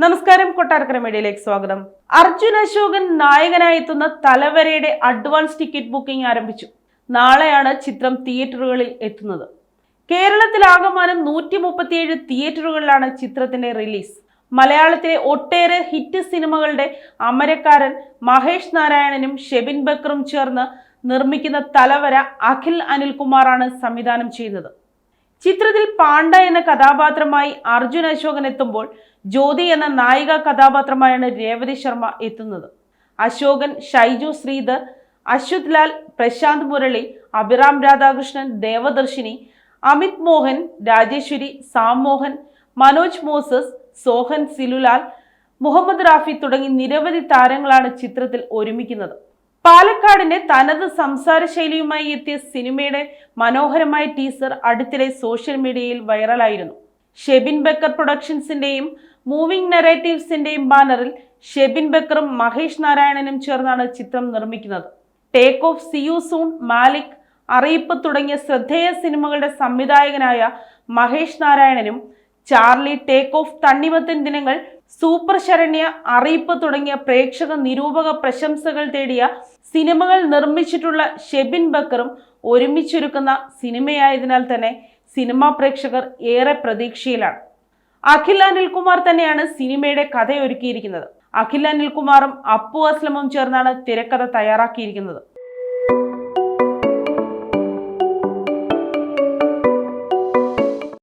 നമസ്കാരം, കൊട്ടാരക്കര മീഡിയയിലേക്ക് സ്വാഗതം. അർജുൻ അശോകൻ നായകനായി എത്തുന്ന തലവരയുടെ അഡ്വാൻസ് ടിക്കറ്റ് ബുക്കിംഗ് ആരംഭിച്ചു. നാളെയാണ് ചിത്രം തിയേറ്ററുകളിൽ എത്തുന്നത്. കേരളത്തിലാകമാനം 137 തിയേറ്ററുകളിലാണ് ചിത്രത്തിന്റെ റിലീസ്. മലയാളത്തിലെ ഒട്ടേറെ ഹിറ്റ് സിനിമകളുടെ അമരക്കാരൻ മഹേഷ് നാരായണനും ഷെബിൻ ബക്കറും ചേർന്ന് നിർമ്മിക്കുന്ന തലവര അഖിൽ അനിൽകുമാറാണ് സംവിധാനം ചെയ്യുന്നത്. ചിത്രത്തിൽ പാണ്ഡ എന്ന കഥാപാത്രമായി അർജുൻ അശോകൻ എത്തുമ്പോൾ ജ്യോതി എന്ന നായിക കഥാപാത്രമായാണ് രേവതി ശർമ്മ എത്തുന്നത്. അശോകൻ, ഷൈജു ശ്രീധർ, അശ്വത് ലാൽ, പ്രശാന്ത് മുരളി, അഭിറാം രാധാകൃഷ്ണൻ, ദേവദർശിനി, അമിത് മോഹൻ, രാജേശ്വരി, സാം മോഹൻ, മനോജ് മോസസ്, സോഹൻ സിലുലാൽ, മുഹമ്മദ് റാഫി തുടങ്ങി നിരവധി താരങ്ങളാണ് ചിത്രത്തിൽ ഒരുമിക്കുന്നത്. പാലക്കാടിന്റെ തനത് സംസാര ശൈലിയുമായി എത്തിയ സിനിമയുടെ മനോഹരമായ ടീസർ അടുത്തിടെ സോഷ്യൽ മീഡിയയിൽ വൈറലായിരുന്നു. ഷെബിൻ ബക്കർ പ്രൊഡക്ഷൻസിന്റെയും മൂവിംഗ് നെറേറ്റീവ്സിന്റെയും ബാനറിൽ ഷെബിൻ ബക്കറും മഹേഷ് നാരായണനും ചേർന്നാണ് ചിത്രം നിർമ്മിക്കുന്നത്. Take off, C you soon, Malik, അറിയിപ്പ് തുടങ്ങിയ ശ്രദ്ധേയ സിനിമകളുടെ സംവിധായകനായ മഹേഷ് നാരായണനും ചാർലി, ടേക്ക് ഓഫ്, തണ്ണിമത്തൻ ദിനങ്ങൾ, സൂപ്പർ ശരണ്യ, അറിയിപ്പ് തുടങ്ങിയ പ്രേക്ഷക നിരൂപക പ്രശംസകൾ തേടിയ സിനിമകൾ നിർമ്മിച്ചിട്ടുള്ള ഷെബിൻ ബക്കറും ഒരുമിച്ചൊരുക്കുന്ന സിനിമയായതിനാൽ തന്നെ സിനിമാ പ്രേക്ഷകർ ഏറെ പ്രതീക്ഷയിലാണ്. അഖിൽ അനിൽകുമാർ തന്നെയാണ് സിനിമയുടെ കഥയൊരുക്കിയിരിക്കുന്നത്. അഖിൽ അനിൽകുമാറും അപ്പു അസ്ലമും ചേർന്നാണ് തിരക്കഥ തയ്യാറാക്കിയിരിക്കുന്നത്.